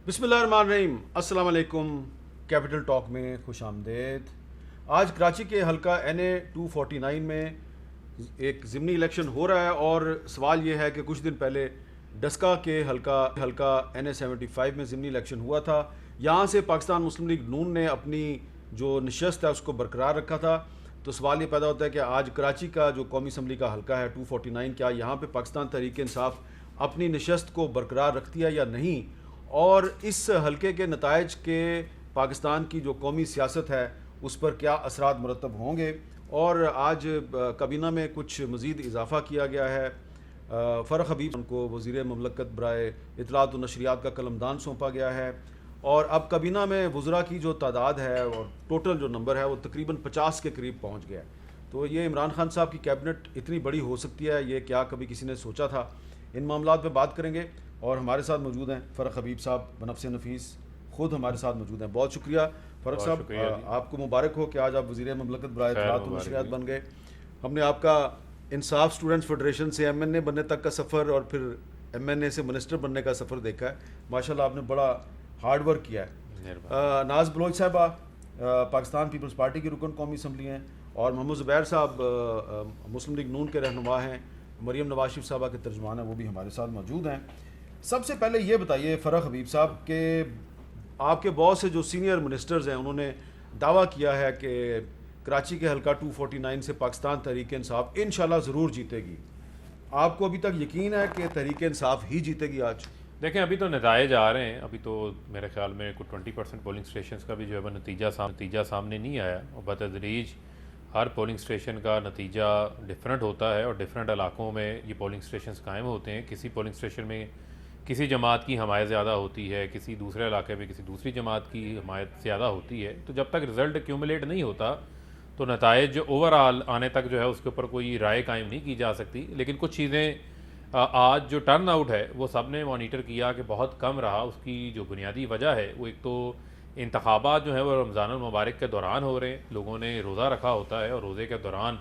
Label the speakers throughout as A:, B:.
A: बिस्मिल्लाहिर्रहमानिर्रहीम, अस्सलाम वालेकुम। कैपिटल टॉक में खुश आमदेद। आज कराची के हल्का NA 249 में एक ज़िमनी इलेक्शन हो रहा है और सवाल ये है कि कुछ दिन पहले डस्का के हल्का NA 75 में ज़िमनी इलेक्शन हुआ था। यहाँ से पाकिस्तान मुस्लिम लीग नून ने अपनी जो नशस्त है उसको बरकरार रखा था। तो सवाल ये पैदा होता है कि आज कराची का जो कौमी असम्बली का हल्का है 249, क्या यहाँ पे पाकिस्तान तहरीक इंसाफ अपनी नशस्त को बरकरार रखती है या नहीं, और इस हल्के के नताइज के पाकिस्तान की जो कौमी सियासत है उस पर क्या असरात मुरतब होंगे। और आज काबीना में कुछ मज़ीद इजाफ़ा किया गया है। फ़रख हबीब उनको वज़ीर ममलकत बराए इत्तलात व नशरियात का कलमदान सौंपा गया है और अब काबीना में वज़रा की जो तादाद है और टोटल जो नंबर है वो तकरीबन 50 के करीब पहुँच गया है। तो ये इमरान खान साहब की कैबिनेट इतनी बड़ी हो सकती है, ये क्या कभी किसी ने सोचा था। इन मामलात पे बात करेंगे और हमारे साथ मौजूद हैं फ़रख हबीब साहब बनफ़्स नफ़ीस, ख़ुद हमारे साथ मौजूद हैं। बहुत शुक्रिया फ़रख साहब, आपको मुबारक हो कि आज आप वज़ीर ममलकत बराए इत्तलात व नशरियात बन गए। हमने आपका इंसाफ स्टूडेंट्स फेडरेशन से MNA बनने तक का सफ़र और फिर MNA से मिनिस्टर बनने का सफ़र देखा है। माशाल्लाह आपने बड़ा हार्ड वर्क किया है। नाज बलोच साहबा पाकिस्तान पीपल्स पार्टी की रुकन कौमी असम्बली हैं और मोहम्मद ज़ुबैर साहब मुस्लिम लीग नून के रहनुमा हैं, मरीम नवाज शरीफ साहबा के तर्जुमान हैं, वो भी हमारे साथ मौजूद हैं। सबसे पहले ये बताइए फ़रख हबीब साहब के आपके बहुत से जो सीनियर मिनिस्टर्स हैं उन्होंने दावा किया है कि कराची के हल्का 249 से पाकिस्तान तहरीक इंसाफ इंशाल्लाह ज़रूर जीतेगी। आपको अभी तक यकीन है कि तहरीक इंसाफ ही जीतेगी आज?
B: देखें, अभी तो नताइज आ रहे हैं। अभी तो मेरे ख्याल में कुछ 20% पोलिंग स्टेशन का भी जो है वो नतीजा सामने नहीं आया और बतदरीज हर पोलिंग स्टेशन का नतीजा डिफरेंट होता है और डिफरेंट इलाकों में ये पोलिंग स्टेशन कायम होते हैं। किसी पोलिंग स्टेशन में किसी जमात की हमायत ज़्यादा होती है, किसी दूसरे इलाके में किसी दूसरी जमात की हमायत ज़्यादा होती है। तो जब तक रिज़ल्ट एक्यूमुलेट नहीं होता तो नताइज ओवरऑल आने तक जो है उसके ऊपर कोई राय कायम नहीं की जा सकती। लेकिन कुछ चीज़ें आज जो टर्न आउट है वो सब ने मॉनिटर किया कि बहुत कम रहा। उसकी जो बुनियादी वजह है वो एक तो इंतखाबात जो है वो रमज़ानुल मुबारक के दौरान हो रहे हैं, लोगों ने रोज़ा रखा होता है और रोज़े के दौरान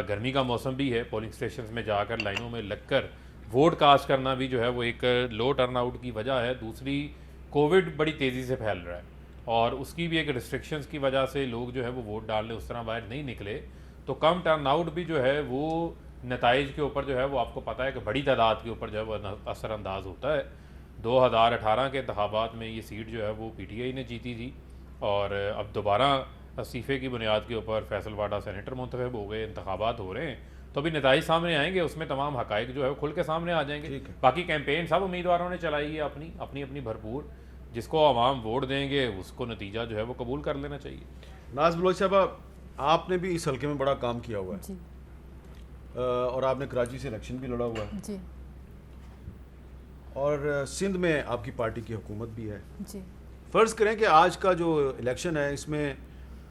B: गर्मी का मौसम भी है। पोलिंग स्टेशन में जाकर लाइनों में लगकर वोट कास्ट करना भी जो है वो एक लो टर्न आउट की वजह है। दूसरी, कोविड बड़ी तेज़ी से फैल रहा है और उसकी भी एक रिस्ट्रिक्शंस की वजह से लोग जो है वो वोट डालने उस तरह बाहर नहीं निकले। तो कम टर्न आउट भी जो है वो नताइज के ऊपर जो है वो आपको पता है कि बड़ी तादाद के ऊपर जो है वो असरअंदाज होता है। 2018 के इंतखाबात में ये सीट जो है वो PTI ने जीती थी और अब दोबारा इस्तीफ़े की बुनियाद के ऊपर फैसल वाडा सेनेटर मुंतखब हो गए, इंतखाबात हो रहे हैं। तो अभी नताइज सामने आएंगे, उसमें तमाम हकाइक जो है वो खुल के सामने आ जाएंगे। बाकी कैंपेन सब उम्मीदवारों ने चलाई है अपनी भरपूर। जिसको आवाम वोट देंगे उसको नतीजा जो है वो कबूल कर लेना चाहिए।
A: नाज बलोच साहब, आपने भी इस हल्के में बड़ा काम किया हुआ है और आपने कराची से इलेक्शन भी लड़ा हुआ है जी। और सिंध में आपकी पार्टी की हुकूमत भी है जी। फ़र्ज़ करें कि आज का जो इलेक्शन है इसमें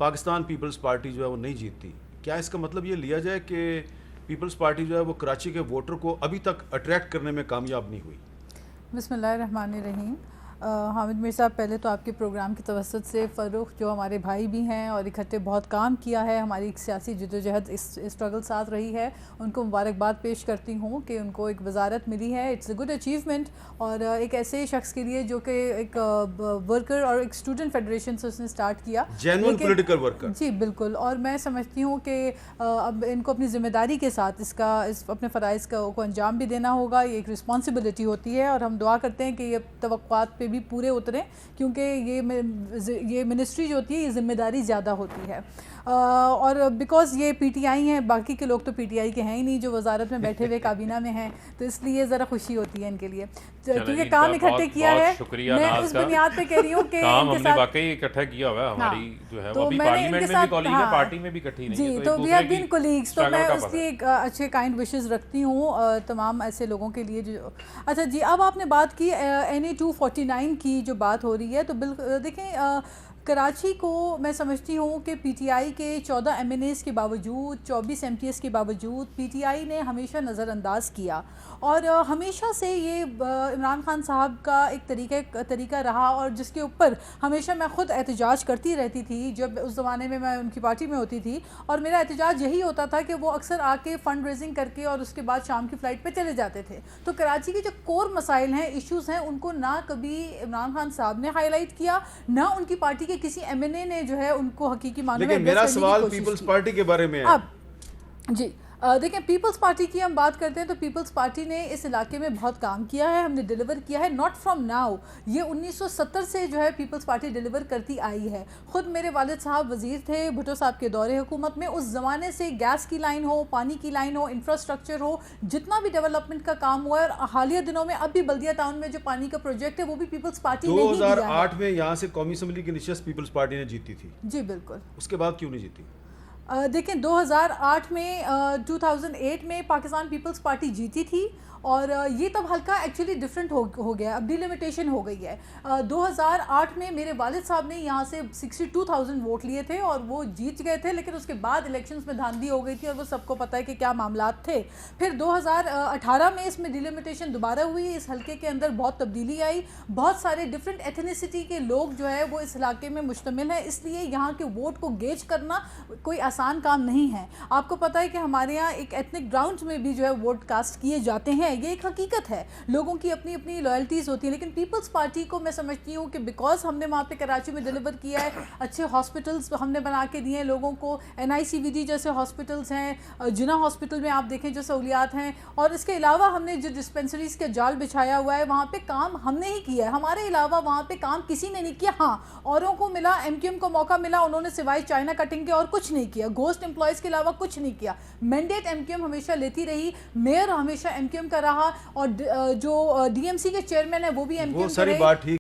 A: पाकिस्तान पीपल्स पार्टी जो है वो नहीं जीतती, क्या इसका मतलब ये लिया जाए कि पीपल्स पार्टी जो है वो कराची के वोटर को अभी तक अट्रैक्ट करने में कामयाब नहीं हुई?
C: बिस्मिल्लाहिर्रहमानिर्रहीम। हामिद मीर साहब, पहले तो आपके प्रोग्राम की तवस्सुत से फ़ारूक जो हमारे भाई भी हैं और इकट्ठे बहुत काम किया है, हमारी एक सियासी जद्दोजहद इस स्ट्रगल साथ रही है, उनको मुबारकबाद पेश करती हूँ कि उनको एक वजारत मिली है। इट्स अ गुड अचीवमेंट और एक ऐसे शख्स के लिए जो कि एक वर्कर और एक स्टूडेंट फेडरेशन से उसने स्टार्ट किया,
A: जेन्युइन पॉलिटिकल वर्कर।
C: जी बिल्कुल। और मैं समझती हूँ कि अब इनको अपनी ज़िम्मेदारी के साथ इस अपने फ़राइज़ को अंजाम भी देना होगा। ये एक रिस्पॉन्सिबिलिटी होती है और हम दुआ करते हैं कि ये तवक्कुआत पे भी पूरे उतरें, क्योंकि ये मिनिस्ट्री जो होती है ये ज़िम्मेदारी ज़्यादा होती है। और बिकॉज़ ये PTI हैं, बाकी के लोग तो PTI के हैं ही नहीं जो वजारत में बैठे हुए काबीना में हैं, तो इसलिए ज़रा खुशी होती है इनके लिए, क्योंकि काम इकट्ठे किया है। मैं उस बुनियाद पे कह रही हूँ कि
B: काम हमने वाकई इकट्ठा किया हुआ है। हमारी जो है वो अभी पार्लियामेंट में भी कॉलीग है, पार्टी में भी इकट्ठी नहीं है,
C: तो वी हैव बीन कोलीग्स। तो मैं उसकी एक अच्छे काइंड विशेस रखती हूँ तमाम ऐसे लोगों के लिए जो। अच्छा जी, अब आपने बात की NA 249 की जो बात हो रही है, तो बिल्कुल देखें کراچی کو میں سمجھتی ہوں کہ پی ٹی آئی کے 14 ایم این ایز کے باوجود 24 ایم پی ایس کے باوجود پی ٹی آئی نے ہمیشہ نظر انداز کیا اور ہمیشہ سے یہ عمران خان صاحب کا ایک طریقہ رہا اور جس کے اوپر ہمیشہ میں خود احتجاج کرتی رہتی تھی جب اس زمانے میں ان کی پارٹی میں ہوتی تھی، اور میرا احتجاج یہی ہوتا تھا کہ وہ اکثر آ کے فنڈ ریزنگ کر کے اور اس کے بعد شام کی فلائٹ پہ چلے جاتے تھے. تو کراچی کے جو کور مسائل ہیں، ایشوز ہیں، ان کو نہ کبھی عمران خان صاحب نے ہائی لائٹ کیا، نہ ان کی پارٹی کے کسی ایم این اے نے جو ہے ان کو حقیقی معنوں میں
A: لیکن میرا سوال پیپلز پارٹی کے بارے میں ہے.
C: اب جی دیکھیں، پیپلز پارٹی کی ہم بات کرتے ہیں تو پیپلز پارٹی نے اس علاقے میں بہت کام کیا ہے، ہم نے ڈیلیور کیا ہے، ناٹ فرام ناؤ، یہ 1970 سے جو ہے پیپلز پارٹی ڈیلیور کرتی آئی ہے. خود میرے والد صاحب وزیر تھے بھٹو صاحب کے دور حکومت میں، اس زمانے سے گیس کی لائن ہو، پانی کی لائن ہو، انفراسٹرکچر ہو، جتنا بھی ڈیولپمنٹ کا کام ہوا ہے، اور حالیہ دنوں میں اب بھی بلدیہ ٹاؤن میں جو پانی کا پروجیکٹ ہے وہ بھی پیپلز پارٹی نے ہی کیا ہے.
A: 2008 میں یہاں سے قومی اسمبلی کی نشست پیپلز پارٹی نے جیتی تھی.
C: جی بالکل.
A: اس کے بعد کیوں نہیں جیتی؟
C: دیکھیں 2008 میں 2008 میں پاکستان پیپلز پارٹی جیتی تھی اور یہ تب حلقہ ایکچولی ڈیفرنٹ ہو گیا، اب ڈیلیمیٹیشن ہو گئی ہے. 2008 میں میرے والد صاحب نے یہاں سے 62,000 ووٹ لیے تھے اور وہ جیت گئے تھے، لیکن اس کے بعد الیکشنز میں دھاندلی ہو گئی تھی اور وہ سب کو پتہ ہے کہ کیا معاملات تھے. پھر 2018 میں اس میں ڈیلیمیٹیشن دوبارہ ہوئی، اس حلقے کے اندر بہت تبدیلی آئی، بہت سارے ڈفرینٹ ایتھنیسٹی کے لوگ جو ہے وہ اس علاقے میں مشتمل ہیں، اس لیے یہاں کے ووٹ کو گیج کرنا کوئی آسان کام نہیں ہے. آپ کو پتہ ہے کہ ہمارے یہاں ایک ایتھنک گراؤنڈز میں بھی جو ہے ووٹ کاسٹ کیے جاتے ہیں، یہ ایک حقیقت ہے، لوگوں کی اپنی اپنی لائلٹیز ہوتی ہیں. لیکن پیپلز پارٹی کو میں سمجھتی ہوں کہ بیکاز ہم نے وہاں پہ کراچی میں ڈیلیور کیا ہے، اچھے ہاسپٹلز ہم نے بنا کے دیے ہیں لوگوں کو، NICVD جیسے ہاسپٹلز ہیں، جنا ہاسپٹل میں آپ دیکھیں جو سہولیات ہیں، اور اس کے علاوہ ہم نے جو ڈسپنسریز کے جال بچھایا ہوا ہے وہاں پہ کام ہم نے ہی کیا ہے، ہمارے علاوہ وہاں پہ کام کسی نے نہیں کیا. ہاں اوروں کو ملا، MQM کو موقع ملا، انہوں نے سوائے چائنا کٹنگ کے اور کچھ نہیں کیا، گھوسٹ امپلائیز کے علاوہ کچھ نہیں کیا. مینڈیٹ MQM ہمیشہ لیتی رہی، میئر ہمیشہ MQM کا رہا، اور جو DMC کے چیئرمین ہے وہ بھی MQM
A: وہ
C: کے
A: ساری
C: رہے.
A: بات ٹھیک